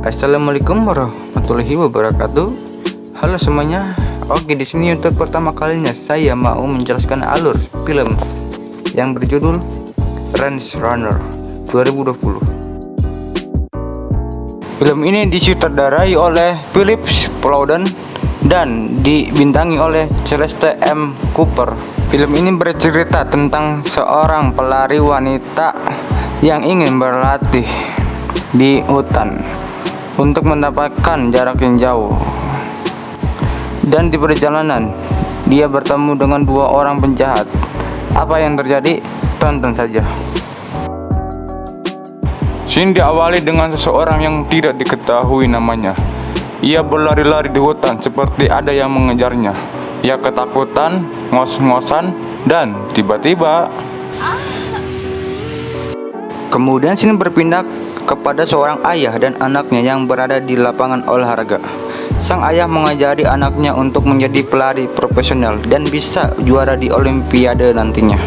Assalamualaikum warahmatullahi wabarakatuh. Halo semuanya. Oke, di sini untuk pertama kalinya saya mau menjelaskan alur film yang berjudul Range Runner 2020. Film ini disutradarai oleh Philip Plowden dan dibintangi oleh Celeste M. Cooper. Film ini bercerita tentang seorang pelari wanita yang ingin berlatih di hutan untuk mendapatkan jarak yang jauh. Dan di perjalanan dia bertemu dengan dua orang penjahat. Apa yang terjadi? Tonton saja. Scene diawali dengan seseorang yang tidak diketahui namanya. Ia berlari-lari di hutan seperti ada yang mengejarnya. Ia ketakutan, ngos-ngosan, dan tiba-tiba kemudian scene berpindah kepada seorang ayah dan anaknya yang berada di lapangan olahraga. Sang ayah mengajari anaknya untuk menjadi pelari profesional dan bisa juara di Olimpiade nantinya.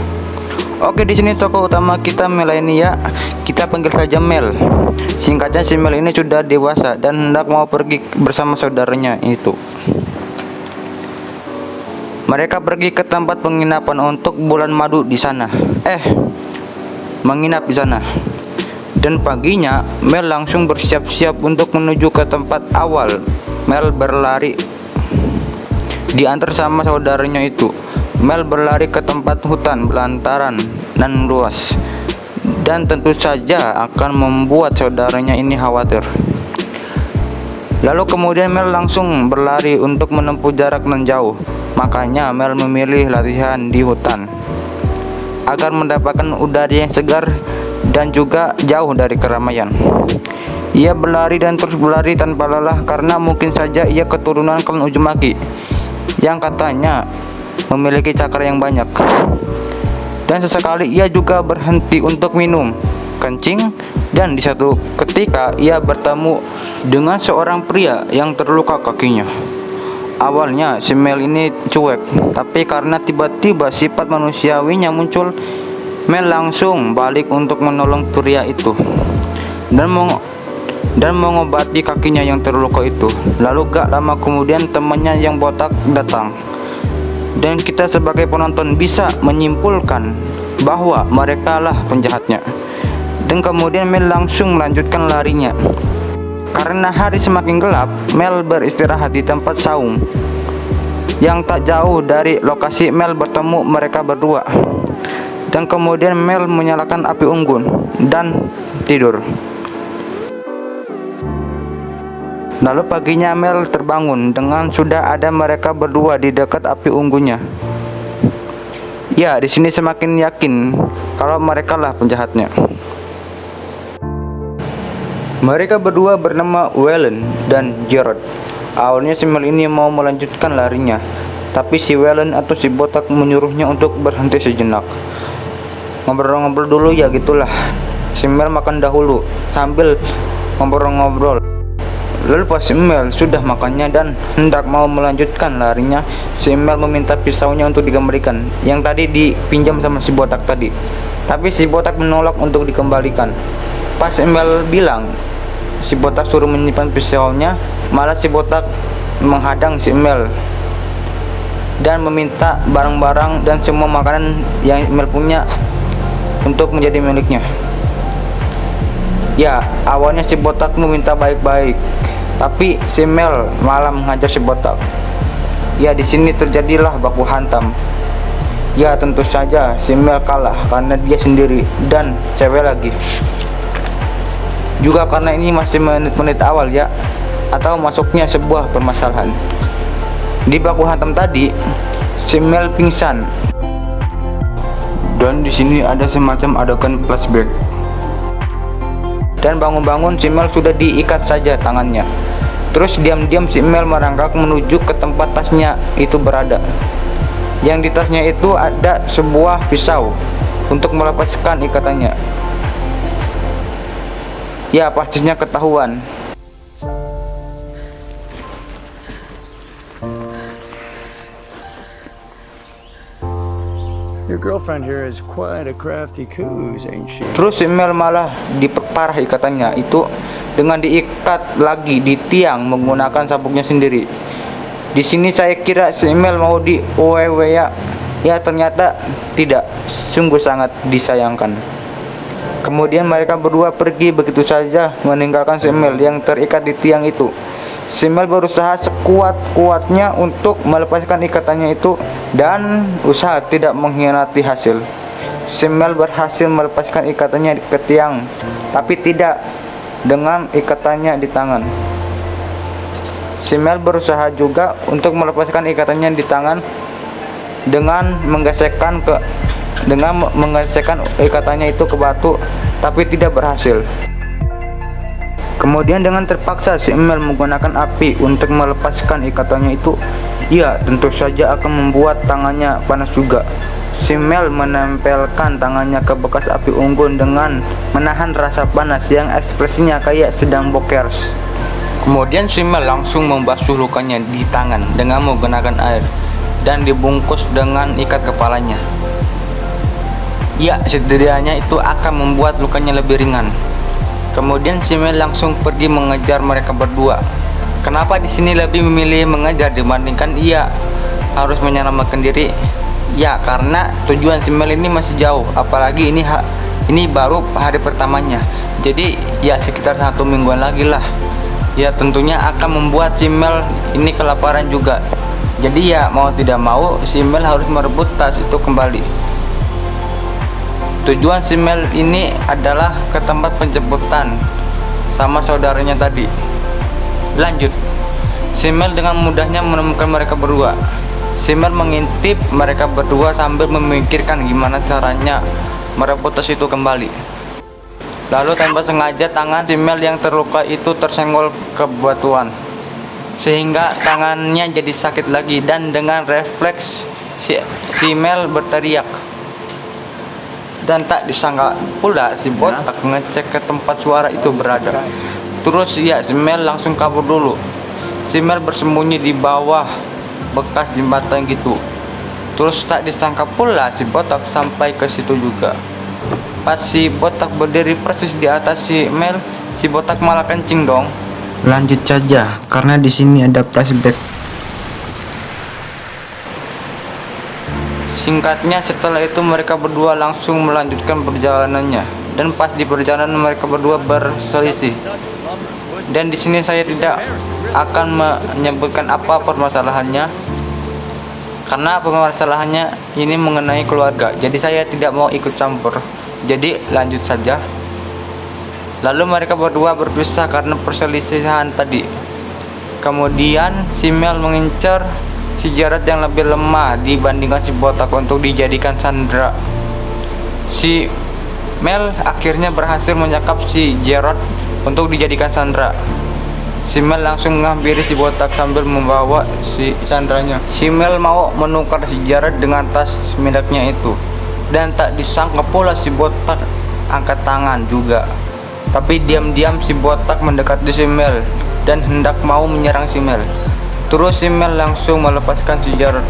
Oke, di sini tokoh utama kita Mel ini ya, kita panggil saja Mel. Singkatnya si Mel ini sudah dewasa dan hendak mau pergi bersama saudaranya itu. Mereka pergi ke tempat penginapan untuk bulan madu di sana. Menginap di sana. Dan paginya Mel langsung bersiap-siap untuk menuju ke tempat awal Mel berlari. Diantar sama saudaranya itu, Mel berlari ke tempat hutan belantaran dan luas, dan tentu saja akan membuat saudaranya ini khawatir. Lalu kemudian Mel langsung berlari untuk menempuh jarak yang jauh. Makanya Mel memilih latihan di hutan agar mendapatkan udara yang segar dan juga jauh dari keramaian. Ia berlari dan terus berlari tanpa lelah karena mungkin saja ia keturunan klan Uzumaki yang katanya memiliki cakra yang banyak. Dan sesekali ia juga berhenti untuk minum, kencing, dan di satu ketika ia bertemu dengan seorang pria yang terluka kakinya. Awalnya si Mel ini cuek, tapi karena tiba-tiba sifat manusiawinya muncul, Mel langsung balik untuk menolong pria itu dan mengobati kakinya yang terluka itu. Lalu gak lama kemudian temannya yang botak datang, dan kita sebagai penonton bisa menyimpulkan bahwa mereka lah penjahatnya. Dan kemudian Mel langsung melanjutkan larinya. Karena hari semakin gelap, Mel beristirahat di tempat saung yang tak jauh dari lokasi Mel bertemu mereka berdua. Dan kemudian Mel menyalakan api unggun dan tidur. Lalu paginya Mel terbangun dengan sudah ada mereka berdua di dekat api unggunnya. Ya, di sini semakin yakin kalau mereka lah penjahatnya. Mereka berdua bernama Wellen dan Gerard. Awalnya si Mel ini mau melanjutkan larinya, tapi si Wellen atau si botak menyuruhnya untuk berhenti sejenak. Ngobrol-ngobrol dulu ya gitulah. Si Mel makan dahulu sambil ngobrol-ngobrol. Lalu pas si Mel sudah makannya dan hendak mau melanjutkan larinya, si Mel meminta pisaunya untuk dikembalikan yang tadi dipinjam sama si botak tadi. Tapi si botak menolak untuk dikembalikan. Pas si Mel bilang si botak suruh menyimpan pisaunya, malah si botak menghadang si Mel dan meminta barang-barang dan semua makanan yang Mel punya untuk menjadi miliknya. Ya, awalnya si botak meminta baik-baik, tapi si Mel malah menghajar si botak. Ya, di sini terjadilah baku hantam. Ya, tentu saja si Mel kalah karena dia sendiri dan cewek lagi. Juga karena ini masih menit-menit awal ya, atau masuknya sebuah permasalahan. Di baku hantam tadi, si Mel pingsan. Dan di sini ada semacam adegan flashback. Dan bangun-bangun si Mel sudah diikat saja tangannya. Terus diam-diam si Mel merangkak menuju ke tempat tasnya itu berada. Yang di tasnya itu ada sebuah pisau untuk melepaskan ikatannya. Ya, pastinya ketahuan. Your girlfriend here is quite a crafty coos, ain't she? Terus si Mel malah diperparah ikatannya itu dengan diikat lagi di tiang menggunakan sabuknya sendiri. Di sini saya kira si Mel mau di OWW ya ternyata tidak, sungguh sangat disayangkan. Kemudian mereka berdua pergi begitu saja meninggalkan si Mel yang terikat di tiang itu. Si Mel berusaha sekuat-kuatnya untuk melepaskan ikatannya itu dan usaha tidak mengkhianati hasil. Si Mel berhasil melepaskan ikatannya ke tiang, tapi tidak dengan ikatannya di tangan. Si Mel berusaha juga untuk melepaskan ikatannya di tangan dengan menggesekkan ikatannya itu ke batu, tapi tidak berhasil. Kemudian dengan terpaksa si Mel menggunakan api untuk melepaskan ikatannya itu. Ya, tentu saja akan membuat tangannya panas juga. Si Mel menempelkan tangannya ke bekas api unggun dengan menahan rasa panas yang ekspresinya kayak sedang bokers. Kemudian si Mel langsung membasuh lukanya di tangan dengan menggunakan air dan dibungkus dengan ikat kepalanya. Ya, setidaknya itu akan membuat lukanya lebih ringan. Kemudian si Mel langsung pergi mengejar mereka berdua. Kenapa di sini lebih memilih mengejar dibandingkan ia harus menyelamatkan diri? Ya, karena tujuan si Mel ini masih jauh, apalagi ini baru hari pertamanya. Jadi ya sekitar 1 mingguan lagi lah. Ya tentunya akan membuat si Mel ini kelaparan juga. Jadi ya mau tidak mau si Mel harus merebut tas itu kembali. Tujuan si Mel ini adalah ke tempat penjemputan sama saudaranya tadi. Lanjut, si Mel dengan mudahnya menemukan mereka berdua. Si Mel mengintip mereka berdua sambil memikirkan gimana caranya merebut tas itu kembali. Lalu tanpa sengaja tangan si Mel yang terluka itu tersenggol ke batuan, sehingga tangannya jadi sakit lagi, dan dengan refleks si Mel berteriak. Dan tak disangka pula si botak ngecek ke tempat suara itu berada. Terus ya si Mel langsung kabur dulu. Si Mel bersembunyi di bawah bekas jembatan gitu. Terus tak disangka pula si botak sampai ke situ juga. Pas si botak berdiri persis di atas si Mel, si botak malah kencing dong. Lanjut saja, karena di sini ada flashback. Singkatnya, setelah itu mereka berdua langsung melanjutkan perjalanannya, dan pas di perjalanan mereka berdua berselisih. Dan di sini saya tidak akan menyebutkan apa permasalahannya, karena permasalahannya ini mengenai keluarga. Jadi saya tidak mau ikut campur. Jadi lanjut saja. Lalu mereka berdua berpisah karena perselisihan tadi. Kemudian si Mel mengincar si Jarod yang lebih lemah dibandingkan si botak untuk dijadikan sandera. Si Mel akhirnya berhasil menyekap si Jarod untuk dijadikan sandera. Si Mel langsung menghampiri si botak sambil membawa si sandranya. Si Mel mau menukar si Jarod dengan tas miliknya itu. Dan tak disangka pula si botak angkat tangan juga. Tapi diam-diam si botak mendekati si Mel dan hendak mau menyerang si Mel. Terus si Mel langsung melepaskan si Jarod,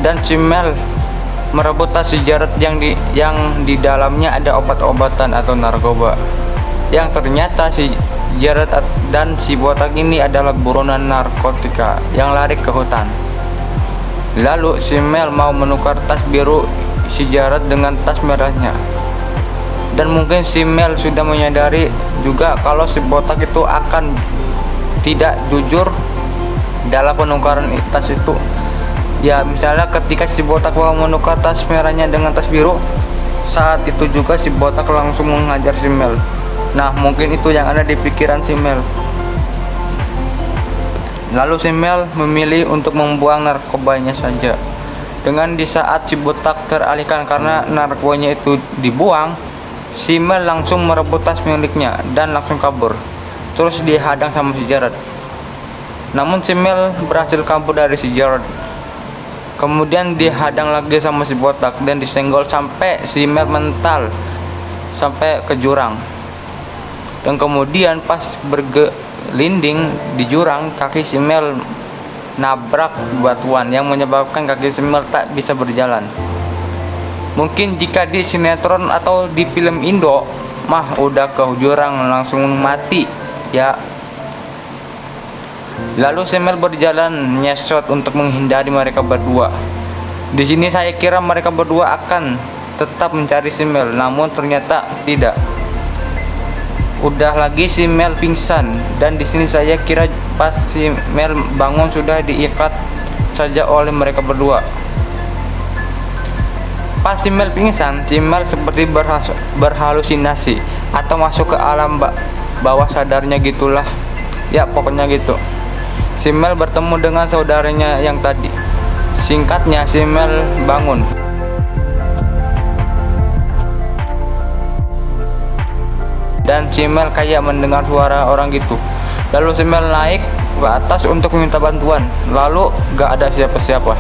dan si Mel merebut tas si Jarod yang di dalamnya ada obat-obatan atau narkoba. Yang ternyata si Jarod dan si botak ini adalah buronan narkotika yang lari ke hutan. Lalu si Mel mau menukar tas biru si Jarod dengan tas merahnya. Dan mungkin si Mel sudah menyadari juga kalau si botak itu akan tidak jujur dalam penukaran tas itu. Ya misalnya ketika si botak mau menukar tas merahnya dengan tas biru, saat itu juga si botak langsung menghajar si Mel. Nah mungkin itu yang ada di pikiran si Mel. Lalu si Mel memilih untuk membuang narkobanya saja. Dengan di saat si botak teralihkan karena narkobanya itu dibuang, si Mel langsung merebut tas miliknya dan langsung kabur. Terus dihadang sama si Jarod. Namun si Mel berhasil kabur dari si Jarod. Kemudian dihadang lagi sama si botak dan disenggol sampai si Mel mental sampai ke jurang. Dan kemudian pas bergelinding di jurang, kaki si Mel nabrak batuan yang menyebabkan kaki si Mel tak bisa berjalan. Mungkin jika di sinetron atau di film Indo mah udah ke jurang langsung mati ya. Lalu si Mel berjalan nyesot untuk menghindari mereka berdua. Di sini saya kira mereka berdua akan tetap mencari si Mel, namun ternyata tidak. Udah lagi si Mel pingsan, dan di sini saya kira pas si Mel bangun sudah diikat saja oleh mereka berdua. Pas si Mel pingsan, si Mel seperti berhalusinasi atau masuk ke alam bawah sadarnya gitulah. Ya pokoknya gitu. Si Mel bertemu dengan saudaranya yang tadi. Singkatnya, si Mel bangun. Dan si Mel kayak mendengar suara orang gitu. Lalu si Mel naik ke atas untuk meminta bantuan. Lalu gak ada siapa-siapa.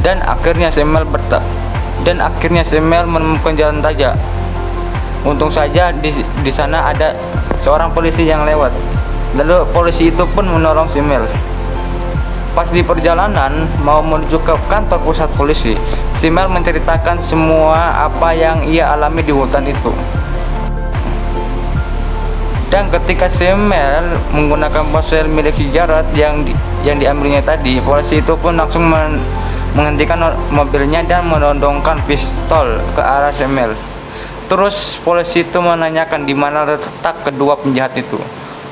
Dan akhirnya si Mel menemukan jalan raya. Untung saja di sana ada seorang polisi yang lewat. Lalu polisi itu pun menolong si Mel. Pas di perjalanan mau menuju ke kantor pusat polisi, si Mel menceritakan semua apa yang ia alami di hutan itu. Dan ketika si Mel menggunakan ponsel milik si Jarod yang diambilnya tadi, polisi itu pun langsung menghentikan mobilnya dan menodongkan pistol ke arah si Mel. Terus polisi itu menanyakan di mana letak kedua penjahat itu.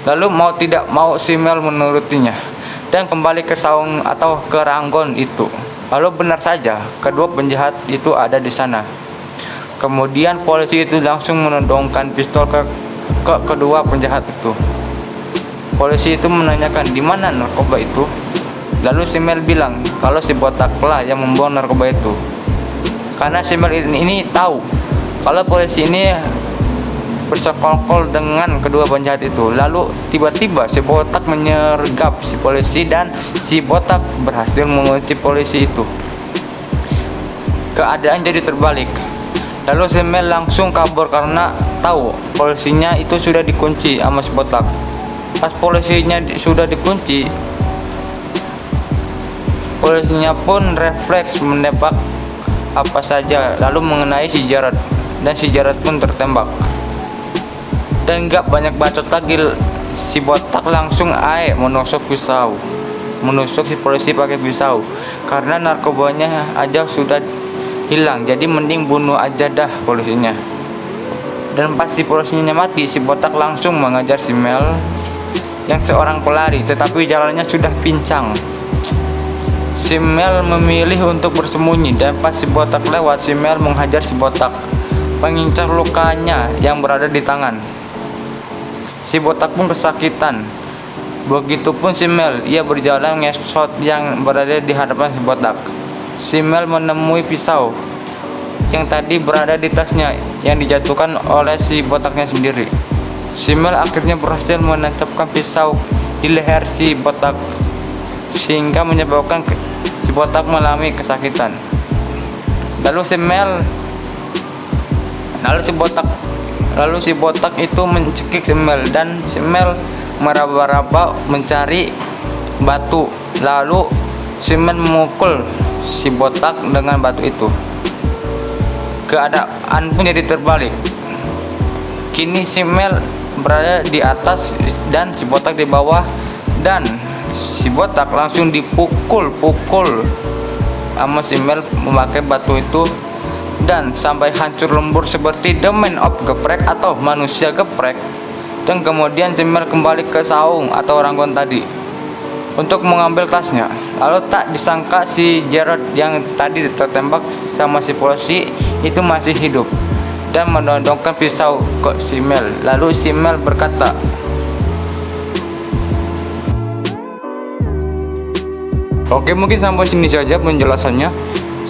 Lalu mau tidak mau si Mel menurutinya dan kembali ke saung atau ke ranggon itu. Lalu benar saja kedua penjahat itu ada di sana. Kemudian polisi itu langsung menodongkan pistol ke kedua penjahat itu. Polisi itu menanyakan di mana narkoba itu. Lalu si Mel bilang kalau si botaklah yang membawa narkoba itu. Karena si Mel ini tahu kalau polisi ini bersekongkol dengan kedua penjahat itu. Lalu tiba-tiba si botak menyergap si polisi dan si botak berhasil mengunci polisi itu. Keadaan jadi terbalik. Lalu si Mel langsung kabur karena tahu polisinya itu sudah dikunci sama si botak. Pas polisinya sudah dikunci, polisinya pun refleks menembak apa saja lalu mengenai si Jarod, dan si Jarod pun tertembak. Dan gak banyak bacot lagi, si botak langsung menusuk si polisi pakai pisau. Karena narkobanya aja sudah hilang, jadi mending bunuh aja dah polisinya. Dan pas si polisinya mati, si botak langsung mengejar si Mel yang seorang pelari, tetapi jalannya sudah pincang. Si Mel memilih untuk bersembunyi, dan pas si botak lewat, si Mel menghajar si botak, mengincar lukanya yang berada di tangan. Si botak pun kesakitan. Begitupun si Mel, ia berjalan ngesot yang berada di hadapan si botak. Si Mel menemui pisau yang tadi berada di tasnya yang dijatuhkan oleh si botaknya sendiri. Si Mel akhirnya berhasil menancapkan pisau di leher si botak sehingga menyebabkan si botak mengalami kesakitan. Lalu si botak itu mencekik si Mel, dan si Mel meraba-raba mencari batu. Lalu si Mel memukul si botak dengan batu itu. Keadaan pun jadi terbalik. Kini si Mel berada di atas dan si botak di bawah, dan si botak langsung dipukul sama si Mel memakai batu itu, dan sampai hancur lembur seperti The Man of Geprek atau manusia geprek. Dan kemudian si Mel kembali ke saung atau ranggon tadi untuk mengambil tasnya. Lalu tak disangka si Jarod yang tadi tertembak sama si polisi itu masih hidup dan menodongkan pisau ke si Mel. Lalu si Mel berkata, "Oke, mungkin sampai sini saja penjelasannya.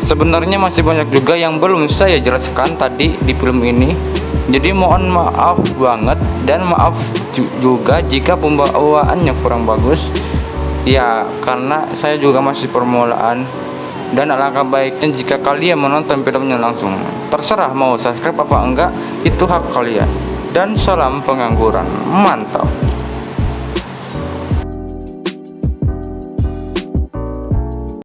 Sebenarnya masih banyak juga yang belum saya jelaskan tadi di film ini. Jadi mohon maaf banget, dan maaf juga jika pembawaannya kurang bagus. Ya, karena saya juga masih permulaan. Dan alangkah baiknya jika kalian menonton filmnya langsung. Terserah mau subscribe apa enggak, itu hak kalian. Dan salam pengangguran. Mantap."